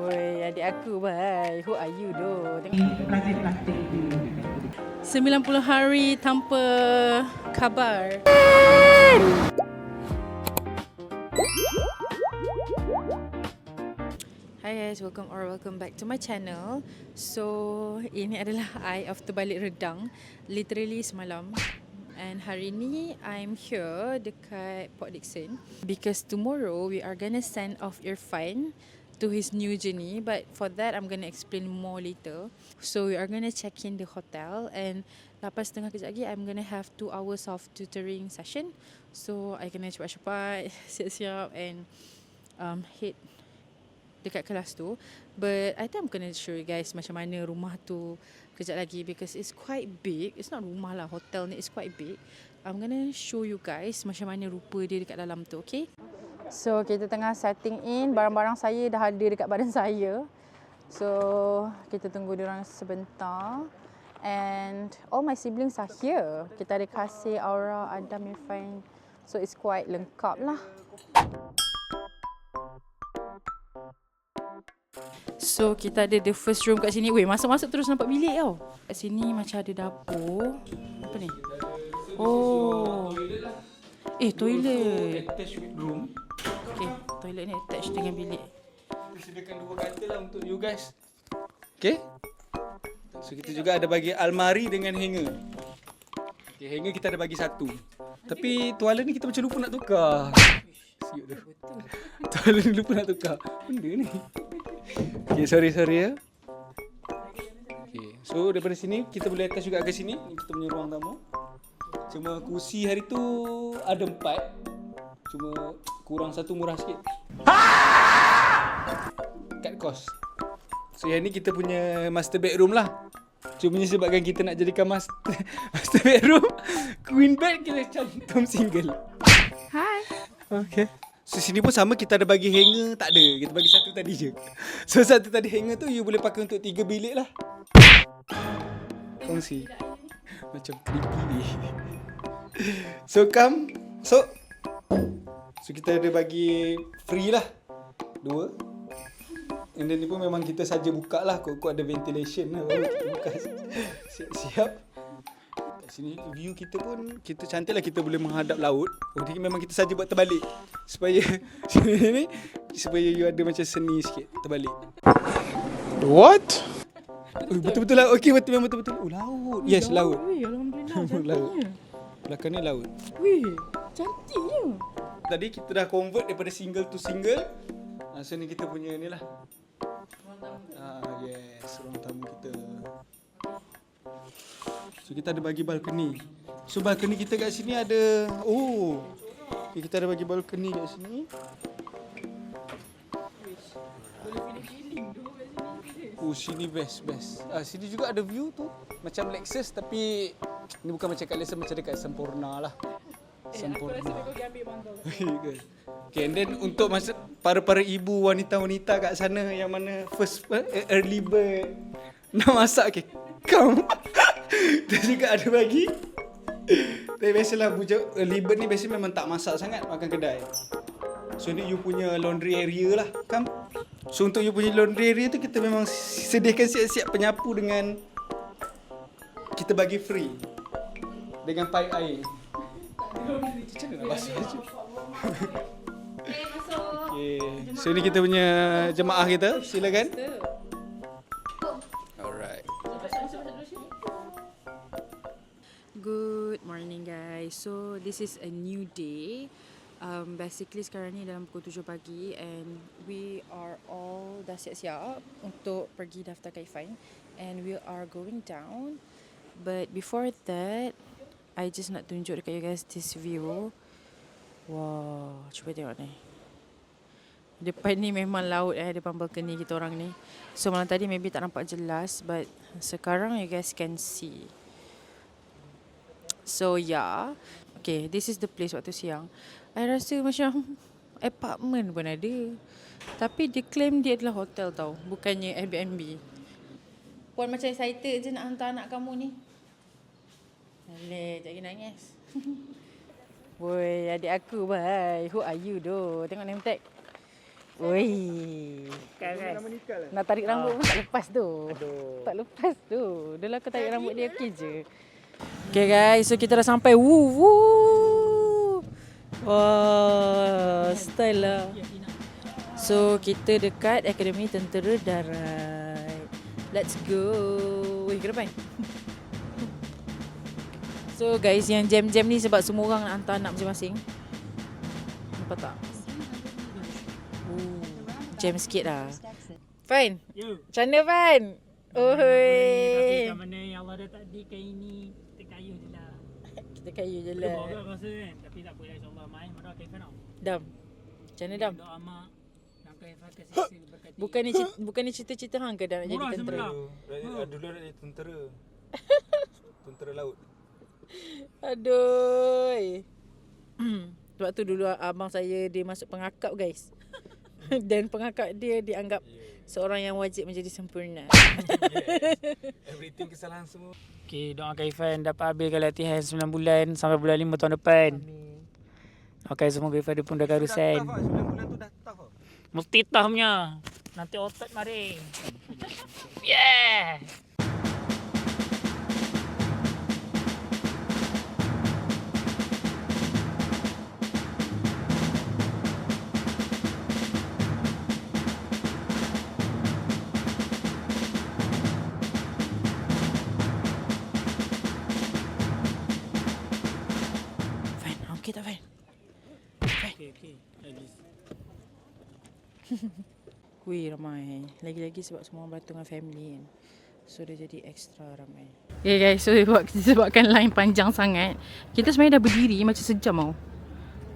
Woi, adik aku, bye. Who are you, doh? Plastik. 90 hari tanpa kabar. Hi guys, welcome back to my channel. So, ini adalah I of Terbalik Redang. Literally semalam. And hari ni, I'm here dekat Port Dickson. Because tomorrow, we are gonna send off Irfan to his new journey, but for that I'm gonna explain more later. So we are gonna check in the hotel, and lepas setengah kejap lagi I'm gonna have 2 hours of tutoring session. So I kena cepat-cepat siap-siap and head dekat kelas tu. But I think I'm gonna show you guys macam mana rumah tu kejap lagi, because it's quite big. It's not rumah lah, hotel ni is quite big. I'm gonna show you guys macam mana rupa dia dekat dalam tu, okay? So, kita tengah setting in. Barang-barang saya dah ada dekat badan saya. So, kita tunggu diorang sebentar. And all my siblings are here. Kita ada Kasih, Aura, Adam, Irfan. So, it's quite lengkap lah. So, kita ada the first room kat sini. Weh, masuk-masuk terus nampak bilik tau. Kat sini macam ada dapur. Apa ni? Oh. Toilet. Attached with room. Okay, toilet ni attached dengan bilik. Kita sediakan 2 katil lah untuk you guys. Okay. So kita juga ada bagi almari dengan hanger. Okay, hanger kita ada bagi 1. Tapi tuala ni kita macam lupa nak tukar. Siut tu. Tuala ni lupa nak tukar. Benda ni. Okay, sorry ya. Okay, so daripada sini kita boleh attach juga ke sini. Ni kita punya ruang tamu. Cuma kursi hari tu ada 4. Cuma kurang 1 murah sikit. Cut cost. So yang ni kita punya master bedroom lah. Cuma sebabkan kita nak jadikan master bedroom, queen bed kita cantum single. Hai. Okay. So sini pun sama, kita ada bagi hanger, tak ada. Kita bagi 1 tadi je. So 1 tadi hanger tu you boleh pakai untuk 3 bilik lah. Kongsi. Macam creepy ni. So come. So kita ada bagi free lah 2. And then ni pun memang kita saja buka lah. Kok ada ventilation lah, baru kita buka. Siap-siap. Kat sini view kita pun kita cantik lah. Kita boleh menghadap laut. Jadi memang kita saja buat terbalik supaya sini ni supaya you ada macam seni sikit terbalik. What? Betul-betul lah. Okey, betul-betul. Laut. Yes, laut. Weh, alhamdulillah. Laut. Belakang ni laut. Weh, cantiknya. Tadi kita dah convert daripada single to single. So ni kita punya ni lah. Yes, ruang tamu kita. So kita ada bagi balcony. So balcony kita kat sini ada. Okay, kita ada bagi balcony kat sini. Sini best. Sini juga ada view tu. Macam Lexus tapi ni bukan macam kat Lexus, macam dekat Sempurna lah. Sempurna. Aku rasa kau pergi ambil bangkau. Okay, and then untuk para ibu wanita-wanita kat sana yang mana first early bird nak masak, okay, come. Dia juga ada bagi. Tapi biasalah early bird ni biasa memang tak masak sangat makan kedai. So ni you punya laundry area lah, come. So untuk you punya laundry area tu kita memang sediakan siap-siap penyapu dengan kita bagi free dengan pipe air. Macam mana nak basuh je. Okay. So ni kita punya jemaah kita. Silakan. Alright. Good morning guys. So this is a new day. Basically sekarang ni dalam pukul 7 pagi and we are all dah siap-siap untuk pergi daftarkan Irfan and we are going down. But before that, I just nak tunjuk dekat you guys this view. Wow, cuba tengok ni. Depan ni memang laut depan balcony kita orang ni. So malam tadi maybe tak nampak jelas, but sekarang you guys can see. So yeah. Okay, this is the place waktu siang. I rasa macam apartment pun ada. Tapi dia claim dia adalah hotel tau, bukannya Airbnb. Puan macam excited je nak hantar anak kamu ni. Boleh, tak kena nangis. Woi, adik aku, bye. Who are you, doh? Tengok name tag. Oi. Nak tarik rambut pun tak lepas tu. Tak lepas tu. Dah lah aku tarik rambut dia okey je. Okay guys, so kita dah sampai. Woo. Wah, style lah. So kita dekat Akademi Tentera Darat. Let's go. Weh, ke depan. So guys, yang jam-jam ni sebab semua orang nak hantar anak masing-masing. Nampak tak? Jam sikit lah. Fan, macam mana Fan? Tapi kat mana yang Allah dah takdirkan ini, kita kayuh je lah. Kita kayu je Boleh lah. buat agak rasa kan, tapi tak apa lah, insyaAllah. Main marah kaifan tau. Dam. Macam mana Dam? Doa mak, dan kaifan kasih berkati. Bukannya cita-cita hang ke dah nak jadi Murah tentera? sebelah. Dulu nak jadi tentera. Tentera laut. Aduh. Sebab tu dulu abang saya dia masuk pengakap guys. Dan pengakap dia dianggap seorang yang wajib menjadi sempurna. Everything kesalahan semua. Okay, doa kaifan dapat habiskan latihan 9 bulan sampai bulan 5 tahun depan. Okay, semoga kaifan dia pun dah karusan. 9 bulan tu dah tough. Mesti tough punya. Nanti otot mari. Yeah! Fan, okey tak Fan? Okay. Lagi. Wih ramai. Lagi-lagi sebab semua orang beratu dengan family kan. So dia jadi extra ramai. Okay guys, so sebabkan line panjang sangat, kita sebenarnya dah berdiri macam sejam tau.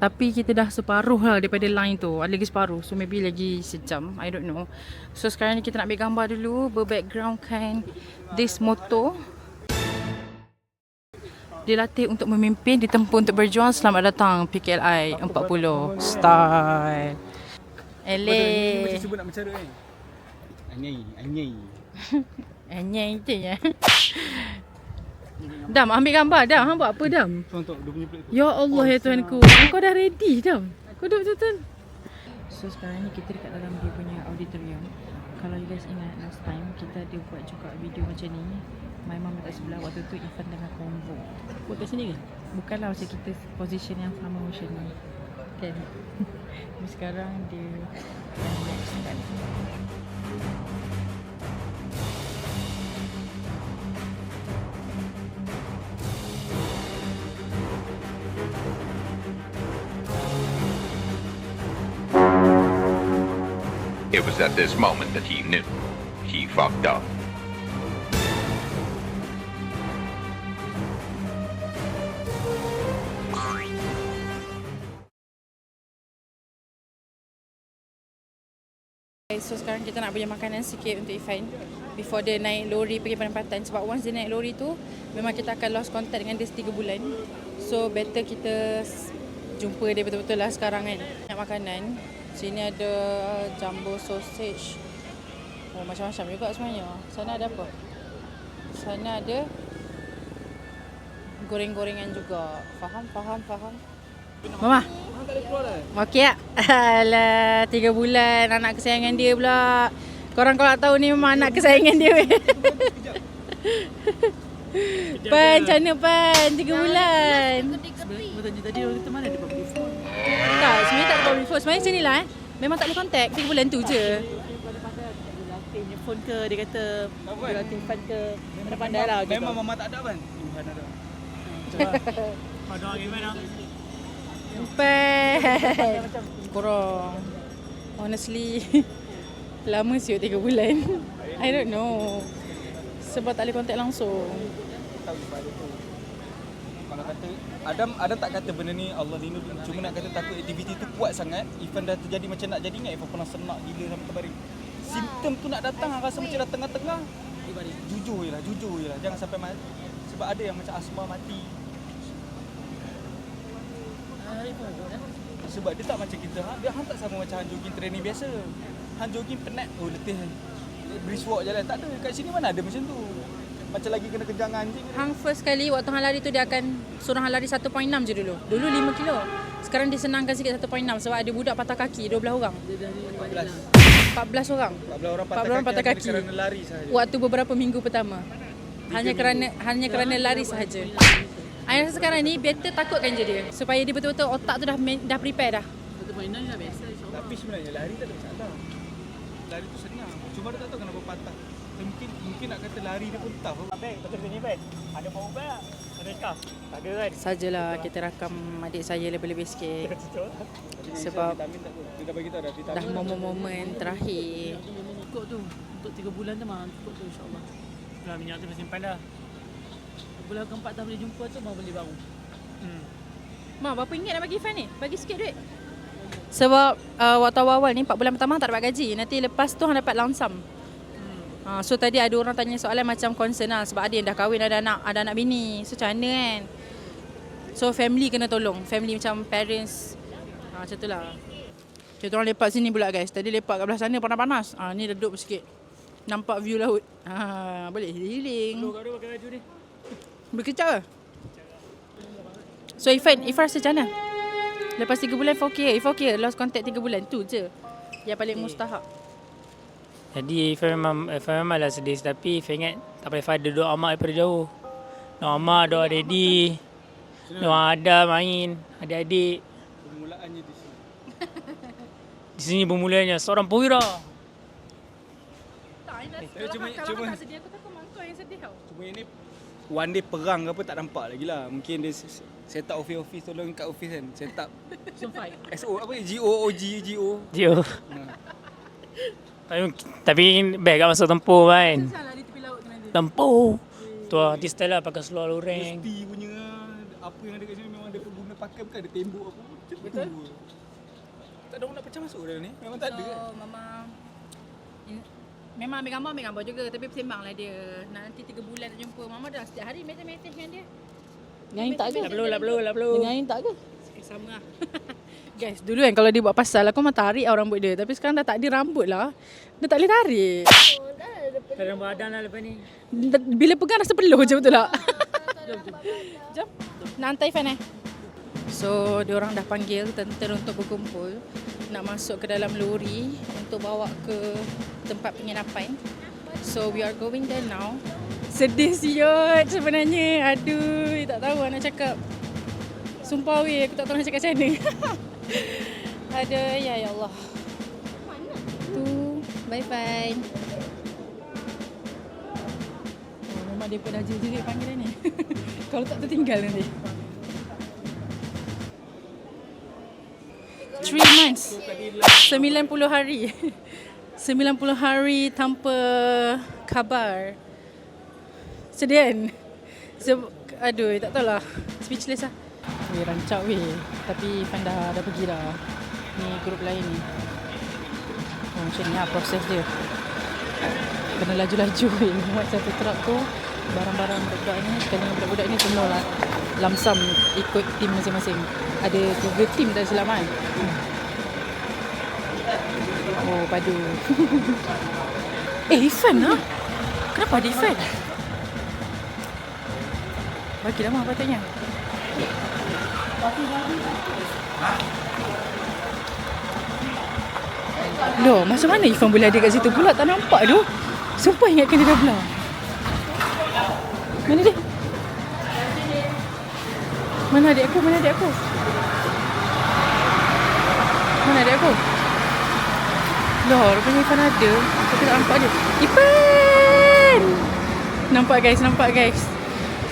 Tapi kita dah separuh lah daripada line tu. Ada lagi separuh. So maybe lagi sejam. I don't know. So sekarang ni kita nak ambil gambar dulu. Berbackgroundkan this motor. Dilatih untuk memimpin, ditempuh untuk berjuang. Selamat datang PKLI 40. Style. Ni macam Eleh. sebut nak mencara kan. Anyai. Anyai je ya. Dam, ambil gambar Dam. Hang buat apa Dam? Contoh dia punya plate tu. Ya Allah ya Tuhanku. Kau dah ready Dam. Kau dah betul-betul. So sekarang ni kita dekat dalam dia punya auditorium. Kalau you guys ingat last time kita ada buat juga video macam ni. My mom dekat sebelah waktu tu Ifan tengah convo. Buat kat sini ke? Bukanlah macam kita position yang sama macam ni. Kan? Tapi sekarang dia next kan. It was at this moment that he knew he fucked up. So sekarang kita nak beli makanan sikit untuk Ifan before dia naik lori pergi penempatan. Sebab once dia naik lori tu memang kita akan lost contact dengan dia 3 bulan. So better kita jumpa dia betul-betul lah sekarang kan. Nak makanan. Sini ada jumbo sausage. Oh macam-macam juga sebenarnya. Sana ada apa? Sana ada goreng-gorengan juga. Faham? Mama. Okey tak? Alah, 3 bulan anak kesayangan dia pula. Korang kalau tak tahu ni memang anak kesayangan dia. Pan, macam mana Pan? 3 bulan. Tanya tadi orang kata mana ada public phone. Tak, sebenarnya tak ada public phone. Sebenarnya macam ni lah. Memang tak boleh contact. 3 bulan tu je. Dia punya phone ke, dia kata dia latih fan ke. Mana pandai lah. Memang mama tak ada kan? Tuhan ada. Kau doa gimana? Pan. Korang. Honestly. Lama siut 3 bulan. I don't know. Sebab tak boleh contact langsung. Tahu sebab tu. Kalau kata Adam tak kata benda ni Allah lindung, cuma nak kata takut aktiviti tu kuat sangat. Even dah terjadi macam nak jadi ingat Ifan pernah senak gila sampai terbaring. Simptom tu nak datang rasa macam dah tengah-tengah. Jujur je lah. Jangan sampai mati. Sebab ada yang macam asma mati. Sebab dia tak macam kita. Dia tak sama macam hang jogging training biasa. Hang jogging penat, letih. Brisk walk jalan. Tak ada. Kat sini mana ada macam tu. Macam lagi kena kejar dengan anjing. Hang first kali waktu hang lari tu dia akan suruh hang lari 1.6 je dulu. Dulu 5 kilo. Sekarang dia senangkan sikit 1.6 sebab ada budak patah kaki 12 orang. 14 orang. 14 orang patah kaki. Kerana lari sahaja. Waktu beberapa minggu pertama. Hanya kerana lari sahaja. Saya rasa sekarang ni better takutkan je dia supaya dia betul-betul otak tu dah prepare dah. 1.6 dah biasa insyaAllah. Tapi sebenarnya lari tak ada masalah. Lari tu senang. Cuma dia tak tahu kenapa patah. Mungkin nak kata lari dia pun tough. Abang, betul sini Ben. Ada mau ubah tak? Ada kah? Tak ada kan? Sajalah kita rakam adik saya lebih-lebih sikit. Sebab Vitamin tak tahu. Dia dah bagi tahu dah vitamin. dah momen-momen terakhir. Cukup tu. Untuk 3 bulan tu mah cukup tu insyaAllah. Dah minyak tu dah simpan dah. Bulan keempat dah boleh jumpa tu baru beli baru. Ma, berapa ringgit nak bagi Ifan ni? Bagi sikit duit. Sebab waktu awal-awal ni 4 bulan pertama tak dapat gaji. Nanti lepas tu hang dapat langsam. So tadi ada orang tanya soalan macam concern lah. Sebab ada yang dah kahwin, ada anak bini. So macam mana kan? So family kena tolong. Family macam parents. Macam tu lah. Kita orang lepak sini pula guys. Tadi lepak kat belah sana panas-panas. Ni redup sikit. Nampak view laut. Boleh healing. Kau ada pakai baju ni? Berkecap ke? So Ifan rasa macam mana? Lepas 3 bulan 4K. If okay, lost contact 3 bulan. Tu je yang paling mustahak. Jadi Ifan memanglah sedih. Tapi Ifan ingat tak payah Ifan ada doa mak daripada jauh. Doa mak, doa daddy. Doa ada main. Adik-adik. Permulaannya di sini. Di sini bermulanya seorang perwira. Cuma sedih aku takut mak kau yang sedih tau. Cuma ini one day perang ke apa tak nampak lagi lah. Mungkin dia set up office tolong kat office kan. Set up SO apa GO. Dio. Tapi best kat masa tempur kan. Salah di tepi laut tu nanti. Tempur. Tu lah artis style lah pakai seluar loreng. Mesti punya apa yang ada kat sini memang dia guna pakai bukan ada tembok apa. Betul. Tak ada orang nak pecah masuk dalam ni. Memang tak ada kan. Memang ambil gambar juga. Tapi sembang lah dia. Nanti 3 bulan nak jumpa. Mama dah setiap hari mesej dengan dia. Dengan Ain tak ke? Lah perlu. Dengan Ain tak ke? Sama lah. Guys, dulu kan kalau dia buat pasal aku memang tarik rambut dia. Tapi sekarang dah tak ada rambut lah. Dah tak boleh tarik. Tak ada badan lah lepas ni. Bila pegang rasa peluh je betul tak? Jom. Nak hantar Ifan So, diorang dah panggil tentera untuk berkumpul. Nak masuk ke dalam lori untuk bawa ke tempat penginapan. So, we are going there now. Sedih siot sebenarnya. Aduh, tak tahu nak cakap. Sumpah weh, aku tak tahu nak cakap macam mana. Ada, ya Allah. Tu, bye-bye. Memang dia pun dah jerit-jerit panggilan ni. Kalau tak tertinggal nanti. 3 months. 90 hari. 90 hari tanpa khabar. Sedih kan? Aduh, tak tahulah. Speechless lah. Weh, rancak weh. Tapi Ifan dah pergi dah. Ni grup lain ni. Macam ni lah proses dia. Kena laju-laju weh. Muat satu truk tu. Barang-barang budak-budak ni. Sekali budak-budak ni semua lah. Lamsam ikut tim masing-masing. Ada 3 tim dah selamat. Oh, padu. Ifan lah. Kenapa ada Ifan? Bagilah mah patutnya. Loh, macam mana Ifan boleh ada kat situ pula? Tak nampak tu. Sumpah ingatkan dia dah belah. Mana dia? Mana adik aku? Mana adik aku? Loh, rupanya Ifan ada. Tapi tak nampak dia. Ifan! Nampak guys.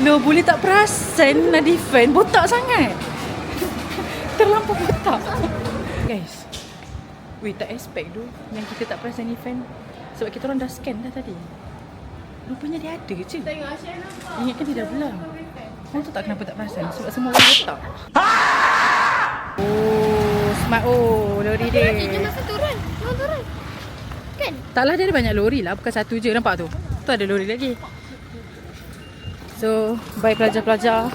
Loh, boleh tak perasan Nadifan botak sangat. Terlampau botak. Guys. Weh, tak expect tu yang kita tak perasan Ifan. Sebab kita orang dah scan dah tadi. Rupanya dia ada je. Ingatkan dia dah belah. Orang tu tak kenapa tak perasan. Sebab semua orang botak. Oh, smart. Oh, lori dia. Dia masa turun. Kan? Taklah, dia ada banyak lori lah. Bukan satu je. Nampak tu? Tu ada lori lagi. So, bye pelajar-pelajar.